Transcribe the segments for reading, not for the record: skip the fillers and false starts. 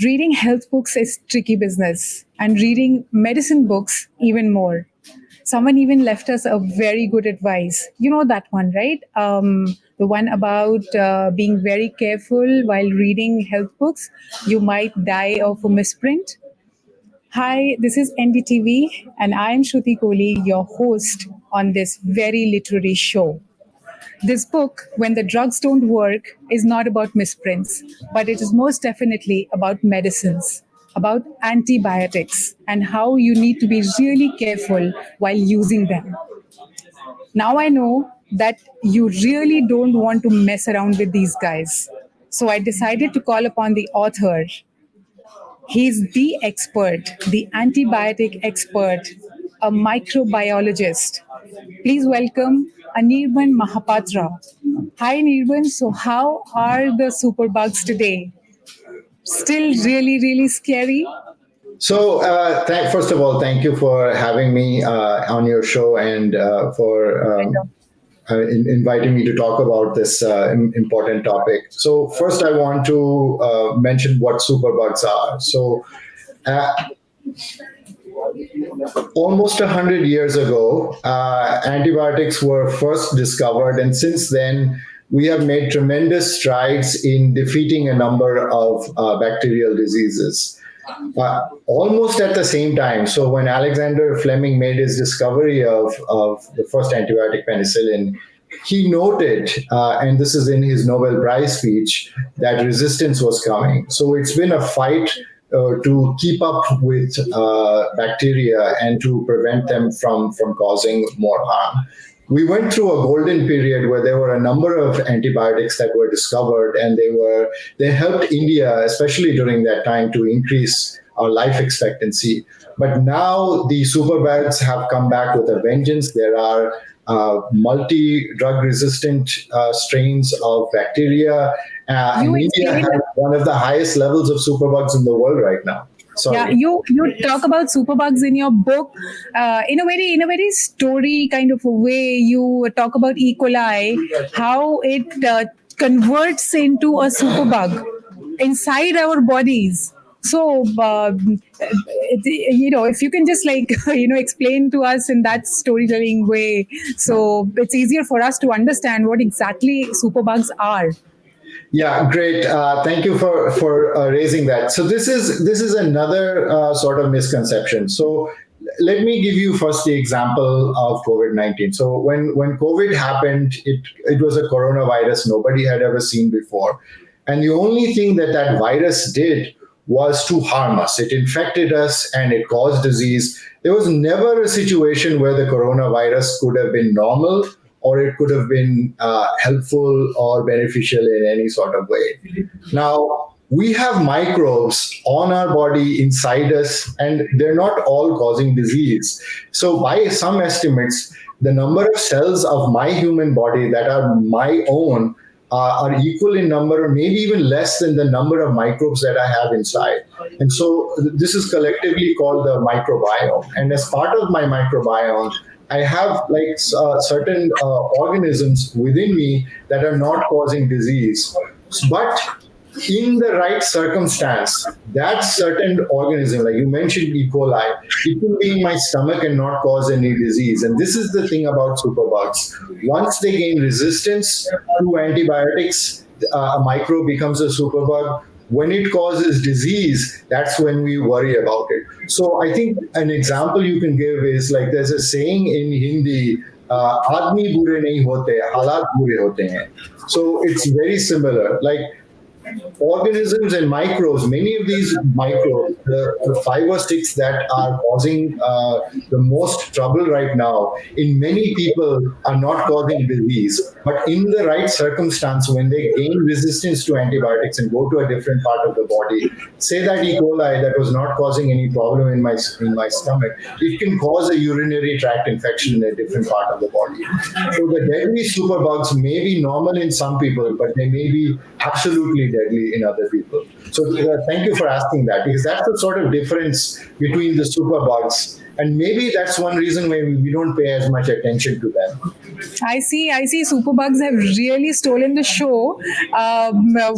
Reading health books is tricky business, and reading medicine books even more. Someone even left us a very good advice. You know that one, right? The one about being very careful while reading health books. You might die of a misprint. Hi, this is NDTV, and I'm Shruti Kohli, your host on this very literary show. This book, When the Drugs Don't Work, is not about misprints, but it is most definitely about medicines, about antibiotics, and how you need to be really careful while using them. Now I know that you really don't want to mess around with these guys. So I decided to call upon the author. He's the expert, the antibiotic expert, a microbiologist. Please welcome Anirban Mahapatra. Hi, Anirban. So, how are the superbugs today? Still really, really scary? So, first of all, thank you for having me on your show and for inviting me to talk about this important topic. So, first, I want to mention what superbugs are. So, uh, almost 100 years ago, antibiotics were first discovered, and since then, we have made tremendous strides in defeating a number of bacterial diseases. Almost at the same time, so when Alexander Fleming made his discovery of the first antibiotic penicillin, he noted, and this is in his Nobel Prize speech, that resistance was coming. So it's been a fight to keep up with bacteria and to prevent them from causing more harm. We went through a golden period where there were a number of antibiotics that were discovered, and they helped India, especially during that time, to increase our life expectancy. But now the superbugs have come back with a vengeance. There are multi-drug resistant strains of bacteria. And India has one of the highest levels of superbugs in the world right now. Sorry. Yeah, you talk about superbugs in your book in a very story kind of a way. You talk about E. coli, how it converts into a superbug inside our bodies. So, if you can just explain to us in that storytelling way, so it's easier for us to understand what exactly superbugs are. Yeah, great. Thank you for raising that. So this is another sort of misconception. So let me give you first the example of COVID-19. So when COVID happened, it was a coronavirus nobody had ever seen before, and the only thing that virus did was to harm us. It infected us and it caused disease. There was never a situation where the coronavirus could have been normal, or it could have been helpful or beneficial in any sort of way. Now, we have microbes on our body, inside us, and they're not all causing disease. So by some estimates, the number of cells of my human body that are my own are equal in number, or maybe even less than the number of microbes that I have inside. And so this is collectively called the microbiome. And as part of my microbiome, I have certain organisms within me that are not causing disease. But in the right circumstance, that certain organism, like you mentioned E. coli, it can be in my stomach and not cause any disease. And this is the thing about superbugs. Once they gain resistance to antibiotics, a microbe becomes a superbug. When it causes disease, that's when we worry about it. So I think an example you can give is, like, there's a saying in Hindi, "Aadmi bure nahi hote, halat bure hote hain." So it's very similar. Like, organisms and microbes, many of these microbes, the 5 or 6 that are causing the most trouble right now, in many people are not causing disease. But in the right circumstance, when they gain resistance to antibiotics and go to a different part of the body, say that E. coli that was not causing any problem in my stomach, it can cause a urinary tract infection in a different part of the body. So the deadly superbugs may be normal in some people, but they may be absolutely deadly in other people. So thank you for asking that, because that's the sort of difference between the superbugs. And maybe that's one reason why we don't pay as much attention to them. I see. Superbugs have really stolen the show.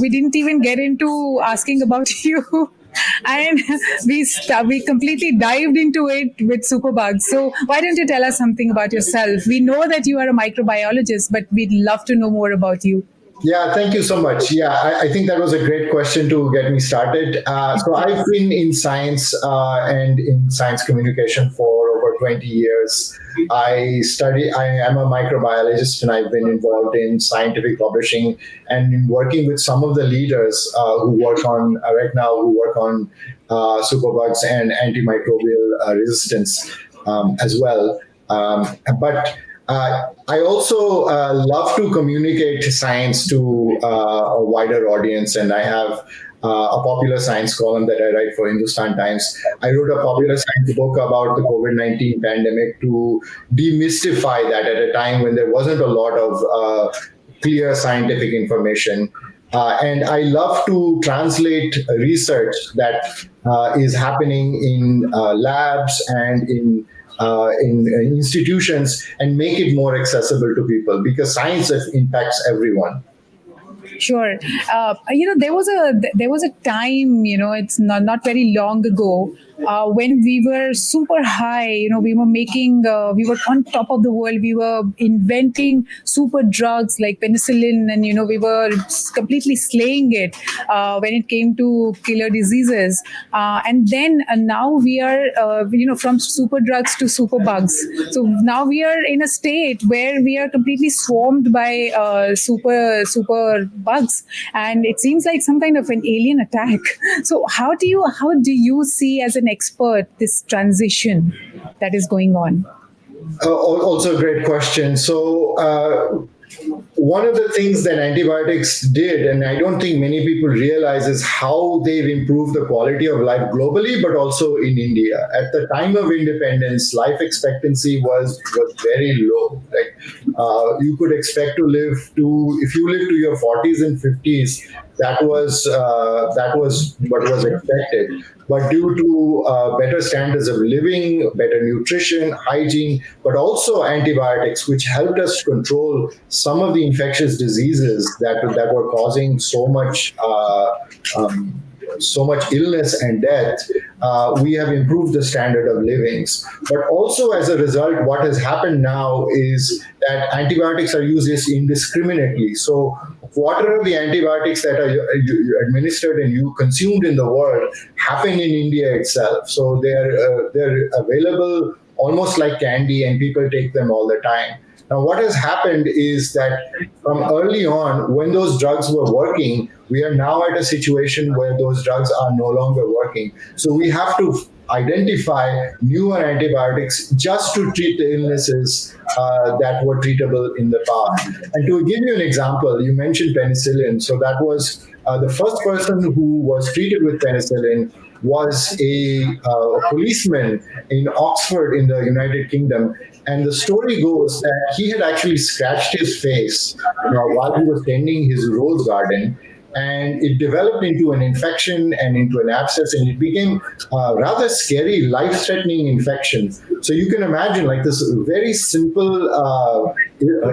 We didn't even get into asking about you. And we completely dived into it with Superbugs. So why don't you tell us something about yourself? We know that you are a microbiologist, but we'd love to know more about you. Yeah, thank you so much. Yeah, I think that was a great question to get me started. So I've been in science and in science communication for over 20 years. I am a microbiologist, and I've been involved in scientific publishing and in working with some of the leaders who work on, right now, who work on superbugs and antimicrobial resistance as well. But I also love to communicate science to a wider audience, and I have a popular science column that I write for Hindustan Times. I wrote a popular science book about the COVID-19 pandemic to demystify that at a time when there wasn't a lot of clear scientific information. And I love to translate research that is happening in labs and in institutions and make it more accessible to people, because science impacts everyone. Sure. There was a time, it's not very long ago, when we were super high. We were on top of the world. We were inventing super drugs like penicillin, and we were completely slaying it when it came to killer diseases. And then now we are, from super drugs to super bugs. So now we are in a state where we are completely swarmed by super bugs, and it seems like some kind of an alien attack. So how do you see, as an expert, this transition that is going on? Also a great question. So one of the things that antibiotics did, and I don't think many people realize, is how they've improved the quality of life globally, but also in India. At the time of independence, life expectancy was very low. Like you could expect to live to, if you live to your 40s and 50s, that was what was expected. But due to better standards of living, better nutrition, hygiene, but also antibiotics, which helped us control some of the infectious diseases that were causing so much illness and death, we have improved the standard of livings. But also, as a result, what has happened now is that antibiotics are used indiscriminately. So what are the antibiotics that are administered and you consumed in the world happen in India itself. So they're available almost like candy, and people take them all the time. Now, what has happened is that from early on, when those drugs were working, we are now at a situation where those drugs are no longer working. So we have to identify newer antibiotics just to treat the illnesses that were treatable in the past. And to give you an example, you mentioned penicillin. So that was the first person who was treated with penicillin was a policeman in Oxford in the United Kingdom. And the story goes that he had actually scratched his face while he was tending his rose garden. And it developed into an infection and into an abscess, and it became a rather scary, life-threatening infection. So you can imagine, like, this very simple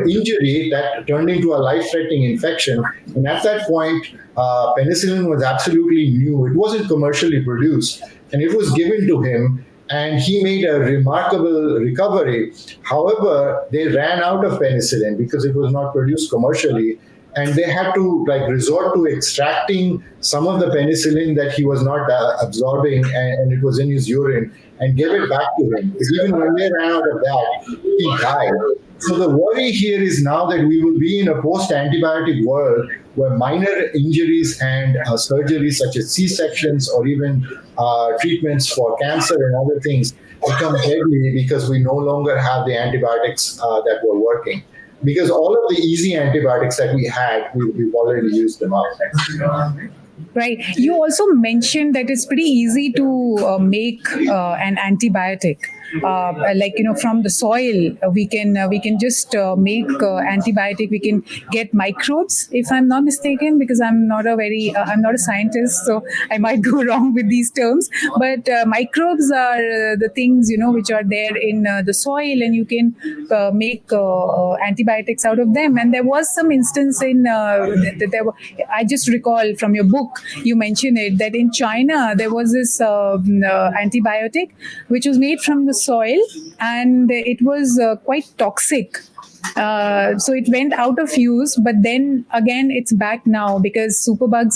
injury that turned into a life-threatening infection. And at that point, penicillin was absolutely new. It wasn't commercially produced, and it was given to him, and he made a remarkable recovery. However, they ran out of penicillin because it was not produced commercially, and they had to resort to extracting some of the penicillin that he was not absorbing, and it was in his urine, and gave it back to him. Because even when they ran out of that, he died. So the worry here is now that we will be in a post-antibiotic world where minor injuries and surgeries such as C-sections or even treatments for cancer and other things become deadly because we no longer have the antibiotics that were working. Because all of the easy antibiotics that we had, we've already used them up. Right. You also mentioned that it's pretty easy to make an antibiotic. From the soil, we can just make antibiotic. We can get microbes, if I'm not mistaken, because I'm not a scientist, so I might go wrong with these terms. But microbes are the things which are there in the soil, and you can make antibiotics out of them. And there was some instance in I just recall from your book book you mention it, that in China there was this antibiotic which was made from the soil, and it was quite toxic. So it went out of use, but then again it's back now because superbugs.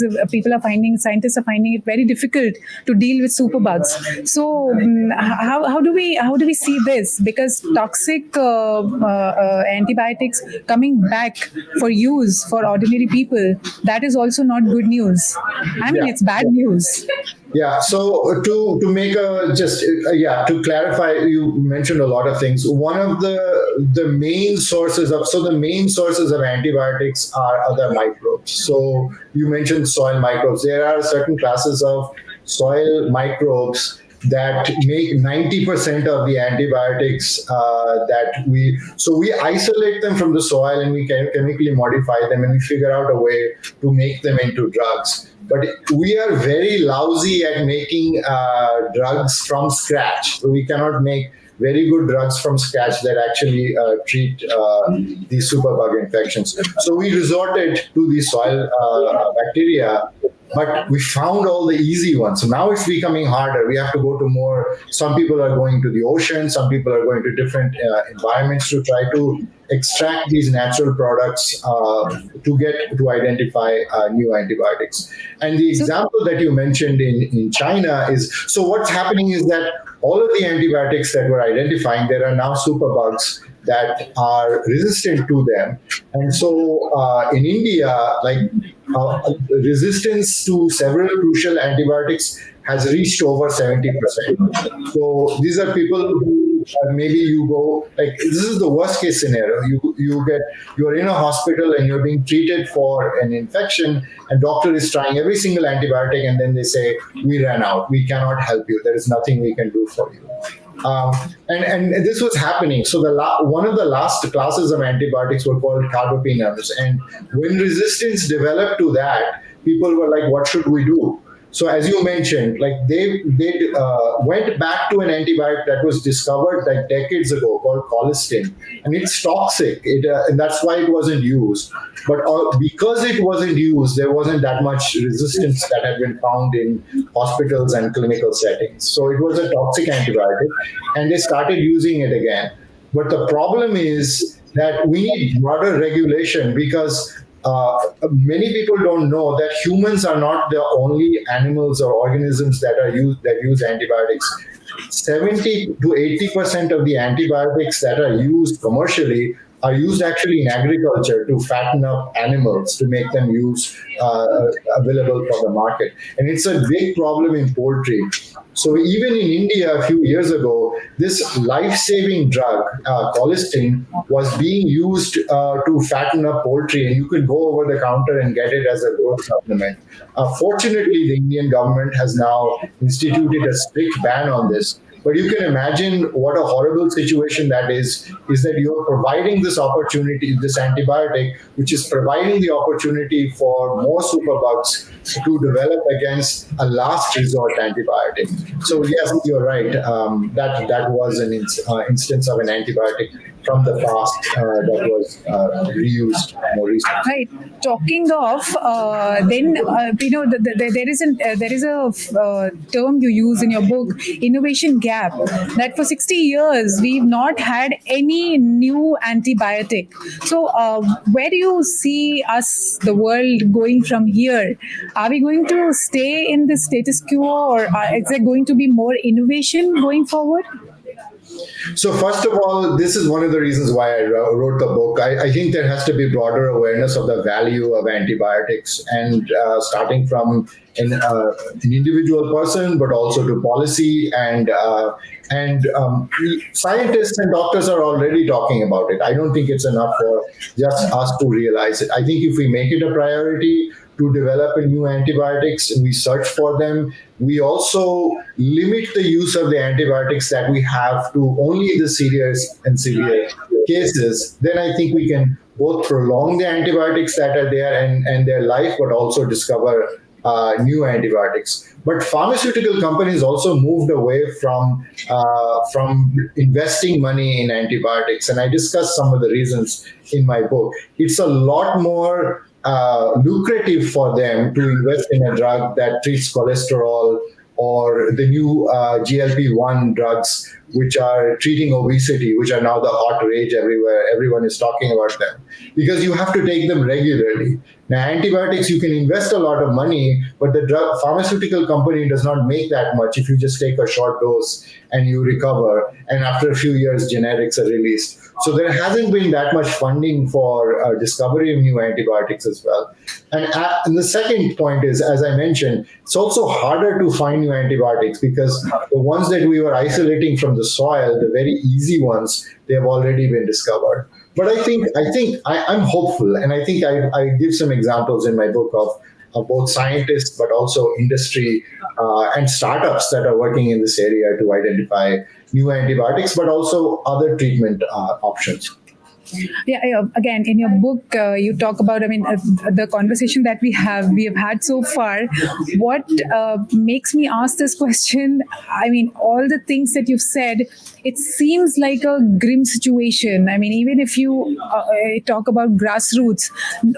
Scientists are finding it very difficult to deal with superbugs. So how do we see this? Because toxic antibiotics coming back for use for ordinary people, that is also not good news. I mean, Yeah. it's bad news. Yeah. So to make a just to clarify, you mentioned a lot of things. One of the main sources of antibiotics are other microbes. So you mentioned soil microbes. There are certain classes of soil microbes that make 90% of the antibiotics we isolate them from the soil, and we chemically modify them, and we figure out a way to make them into drugs. But we are very lousy at making drugs from scratch. So we cannot make very good drugs from scratch that actually treat these superbug infections. So we resorted to the soil bacteria, but we found all the easy ones. So now it's becoming harder. We have to go to more. Some people are going to the ocean. Some people are going to different environments to try to extract these natural products to identify new antibiotics. And the example that you mentioned in China is, so what's happening is that all of the antibiotics that we're identifying, there are now superbugs that are resistant to them. And so in India, resistance to several crucial antibiotics has reached over 70%. So these are people who maybe you go, this is the worst case scenario. You're in a hospital and you're being treated for an infection, and doctor is trying every single antibiotic, and then they say, we ran out, we cannot help you, there is nothing we can do for you. And this was happening. So one of the last classes of antibiotics were called carbapenems. And when resistance developed to that, people were like, what should we do? So as you mentioned, they went back to an antibiotic that was discovered decades ago called colistin, and it's toxic. And that's why it wasn't used. But because it wasn't used, there wasn't that much resistance that had been found in hospitals and clinical settings. So it was a toxic antibiotic, and they started using it again. But the problem is that we need broader regulation, because many people don't know that humans are not the only animals or organisms that use antibiotics. 70 to 80% of the antibiotics that are used commercially are used actually in agriculture to fatten up animals, to make them available for the market. And it's a big problem in poultry. So even in India a few years ago, this life-saving drug, colistin, was being used to fatten up poultry, and you could go over the counter and get it as a growth supplement. Fortunately, the Indian government has now instituted a strict ban on this. But you can imagine what a horrible situation that is that you're providing this opportunity, this antibiotic, which is providing the opportunity for more superbugs to develop against a last resort antibiotic. So yes, you're right. That was an instance of an antibiotic from the past that was reused more recently. Right. Talking of, there is a term you use in your book, innovation gap, that for 60 years we've not had any new antibiotic. So where do you see us, the world, going from here? Are we going to stay in the status quo, or is there going to be more innovation going forward? So first of all, this is one of the reasons why I wrote the book. I think there has to be broader awareness of the value of antibiotics, and starting from an individual person, but also to policy, and scientists and doctors are already talking about it. I don't think it's enough for just us to realize it. I think if we make it a priority to develop new antibiotics, and we search for them, we also limit the use of the antibiotics that we have to only the serious and severe cases, then I think we can both prolong the antibiotics that are there and their life, but also discover new antibiotics. But pharmaceutical companies also moved away from investing money in antibiotics, and I discussed some of the reasons in my book. It's a lot more lucrative for them to invest in a drug that treats cholesterol, or the new GLP-1 drugs, which are treating obesity, which are now the hot rage everywhere. Everyone is talking about them because you have to take them regularly. Now, antibiotics, you can invest a lot of money, but the pharmaceutical company does not make that much if you just take a short dose and you recover. And after a few years, generics are released. So there hasn't been that much funding for discovery of new antibiotics as well. And the second point is, as I mentioned, it's also harder to find new antibiotics because the ones that we were isolating from the soil, the very easy ones, they have already been discovered. But I'm hopeful, and I think I give some examples in my book of both scientists, but also industry and startups that are working in this area to identify new antibiotics, but also other treatment options. Yeah, again, in your book, you talk about, the conversation that we have had so far. What makes me ask this question, all the things that you've said, it seems like a grim situation. Even if you talk about grassroots,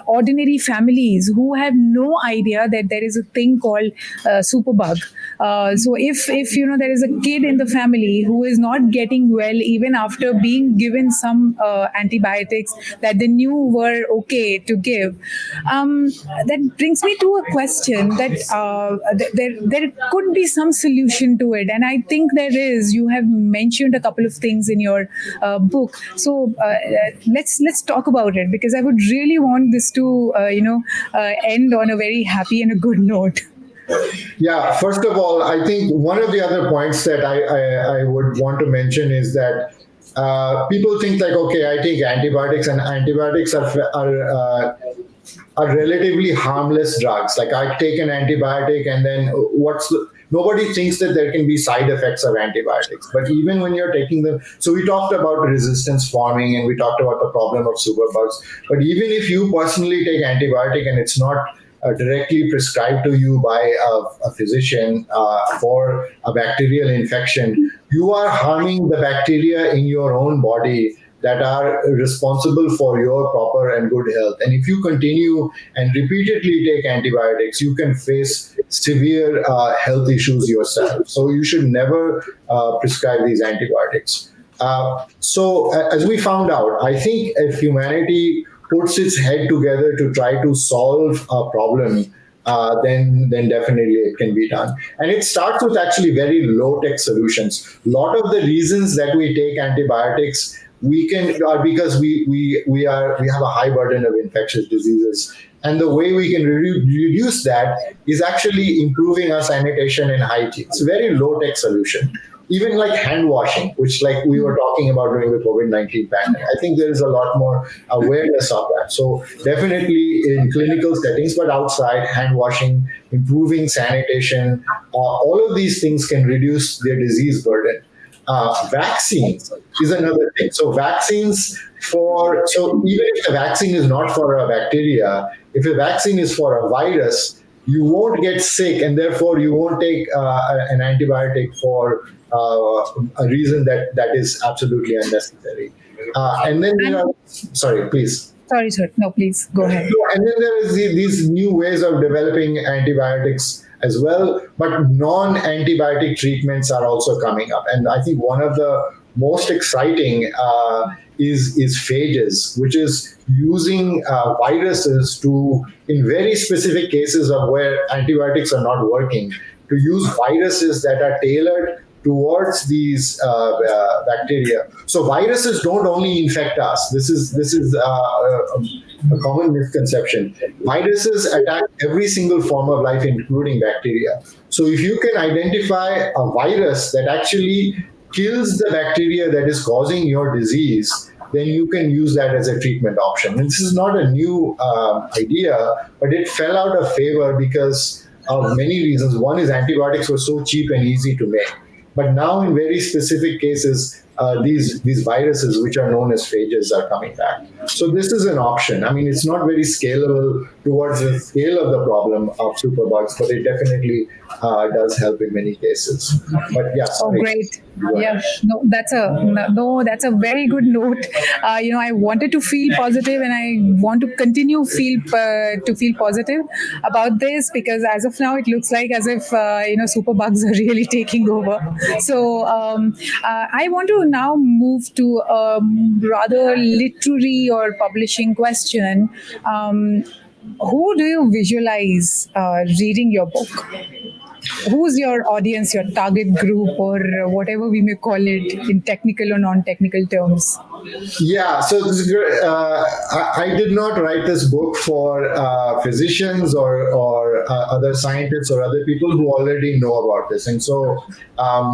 ordinary families who have no idea that there is a thing called superbug. So if there is a kid in the family who is not getting well even after being given some antibiotics that they knew were okay to give, that brings me to a question that there could be some solution to it, and I think there is. You have mentioned a couple of things in your book, so let's talk about it, because I would really want this to end on a very happy and a good note. Yeah, first of all, I think one of the other points that I would want to mention is that people think like, okay, I take antibiotics, and antibiotics are relatively harmless drugs. Like I take an antibiotic, and then nobody thinks that there can be side effects of antibiotics. But even when you're taking them, so we talked about resistance forming, and we talked about the problem of superbugs. But even if you personally take antibiotic and it's not directly prescribed to you by a physician for a bacterial infection, you are harming the bacteria in your own body that are responsible for your proper and good health. And if you continue and repeatedly take antibiotics, you can face severe health issues yourself. So you should never prescribe these antibiotics. So as we found out, I think if humanity puts its head together to try to solve a problem, then definitely it can be done. And it starts with actually very low-tech solutions. A lot of the reasons that we take antibiotics are because we have a high burden of infectious diseases. And the way we can reduce that is actually improving our sanitation and hygiene. It's a very low-tech solution. Even like hand washing, which like we were talking about during the COVID-19 pandemic. I think there is a lot more awareness of that. So definitely in clinical settings, but outside, hand washing, improving sanitation, all of these things can reduce their disease burden. Vaccines is another thing. So even if the vaccine is not for a bacteria, if a vaccine is for a virus, you won't get sick, and therefore you won't take an antibiotic for a reason that is absolutely unnecessary. And then sorry, please. Sorry, sir. No, please go ahead. And then there is these new ways of developing antibiotics as well, but non-antibiotic treatments are also coming up. And I think one of the most exciting is phages, which is using viruses to, in very specific cases of where antibiotics are not working, to use viruses that are tailored towards these bacteria. So viruses don't only infect us. This is a common misconception. Viruses attack every single form of life, including bacteria. So if you can identify a virus that actually kills the bacteria that is causing your disease, then you can use that as a treatment option. And this is not a new idea, but it fell out of favor because of many reasons. One is antibiotics were so cheap and easy to make. But now in very specific cases, these viruses, which are known as phages, are coming back. So this is an option. I mean, it's not very scalable towards the scale of the problem of superbugs, but it definitely does help in many cases. But yeah, Oh, sorry. great. Yeah, that's a very good note. I wanted to feel positive, and I want to continue to feel positive about this, because as of now, it looks like as if superbugs are really taking over. So I want to now move to a rather literary or publishing question. Who do you visualize reading your book? Who's your audience, your target group, or whatever we may call it in technical or non-technical terms? Yeah, so this is great. I did not write this book for physicians or other scientists or other people who already know about this. And so,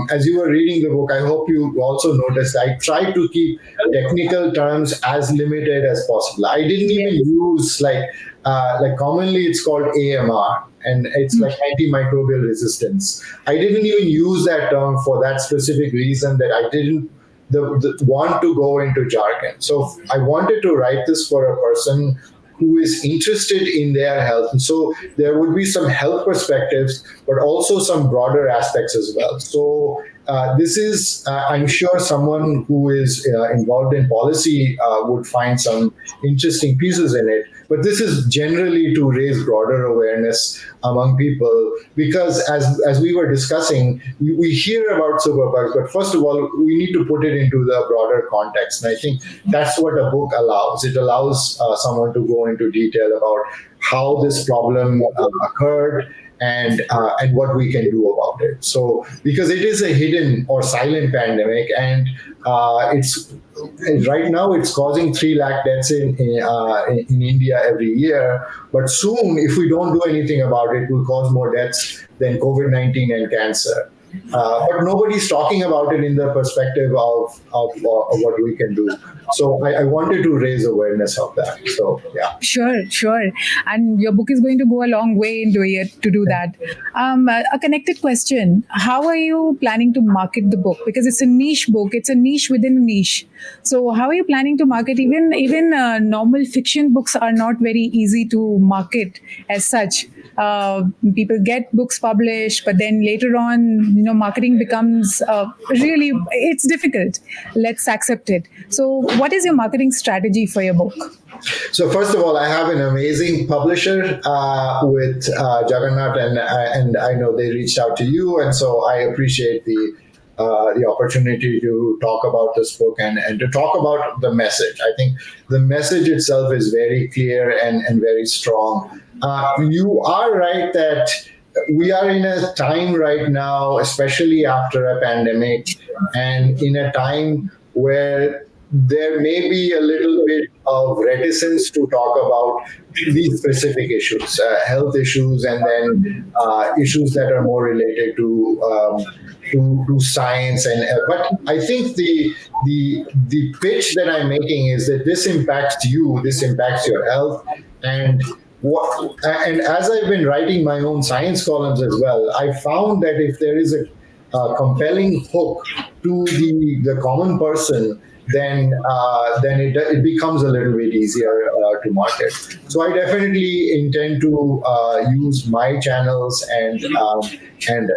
as you were reading the book, I hope you also noticed I tried to keep technical terms as limited as possible. I didn't even use like commonly it's called AMR, and it's like antimicrobial resistance. I didn't even use that term for that specific reason, that I didn't want to go into jargon. So I wanted to write this for a person who is interested in their health. And so there would be some health perspectives, but also some broader aspects as well. So this is, I'm sure someone who is involved in policy would find some interesting pieces in it. But this is generally to raise broader awareness among people, because as we were discussing, we hear about superbugs, but first of all, we need to put it into the broader context. And I think that's what a book allows. It allows someone to go into detail about how this problem occurred, and what we can do about it. So, because it is a hidden or silent pandemic, and it's right now it's causing 3 lakh deaths in India every year. But soon, if we don't do anything about it, will cause more deaths than COVID-19 and cancer. But nobody's talking about it in the perspective of what we can do. So I wanted to raise awareness of that. So yeah. Sure. And your book is going to go a long way into it to do that. A connected question: how are you planning to market the book? Because it's a niche book. It's a niche within a niche. So how are you planning to market? Even normal fiction books are not very easy to market as such. People get books published, but then later on, marketing becomes really, it's difficult. Let's accept it. So what is your marketing strategy for your book? So first of all, I have an amazing publisher with Jagannath, and I know they reached out to you, and so I appreciate the opportunity to talk about this book and to talk about the message. I think the message itself is very clear and very strong. You are right that we are in a time right now, especially after a pandemic, and in a time where there may be a little bit of reticence to talk about these specific issues, health issues, and then issues that are more related to science. But I think the pitch that I'm making is that this impacts you, this impacts your health, and as I've been writing my own science columns as well, I found that if there is a compelling hook to the common person, then it becomes a little bit easier to market. So I definitely intend to use my channels, and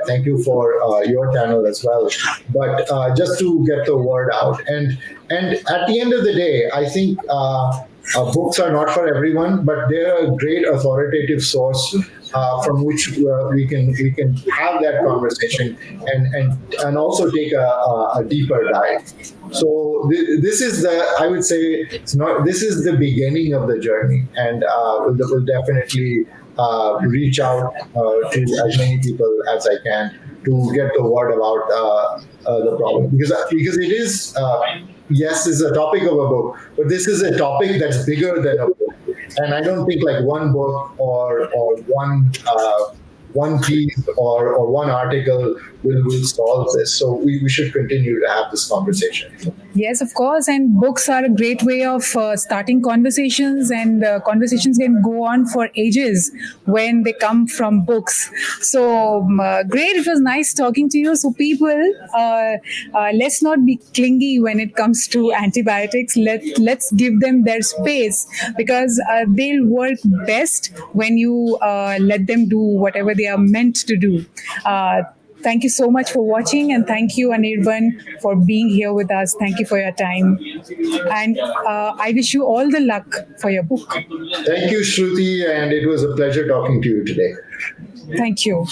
thank you for your channel as well. But just to get the word out, and at the end of the day, I think. Books are not for everyone, but they're a great authoritative source from which we can have that conversation and also take a deeper dive. So this is I would say this is the beginning of the journey, and we'll definitely reach out to as many people as I can to get the word about the problem, because it is. Yes, it's a topic of a book, but this is a topic that's bigger than a book. And I don't think like one book or one piece or one article will solve this. So we should continue to have this conversation. Yes, of course. And books are a great way of starting conversations, and conversations can go on for ages when they come from books. So, great. It was nice talking to you. So, people, let's not be clingy when it comes to antibiotics. Let's give them their space, because they'll work best when you let them do whatever they are meant to do. Thank you so much for watching, and thank you, Anirban, for being here with us. Thank you for your time. And I wish you all the luck for your book. Thank you, Shruti, and it was a pleasure talking to you today. Thank you.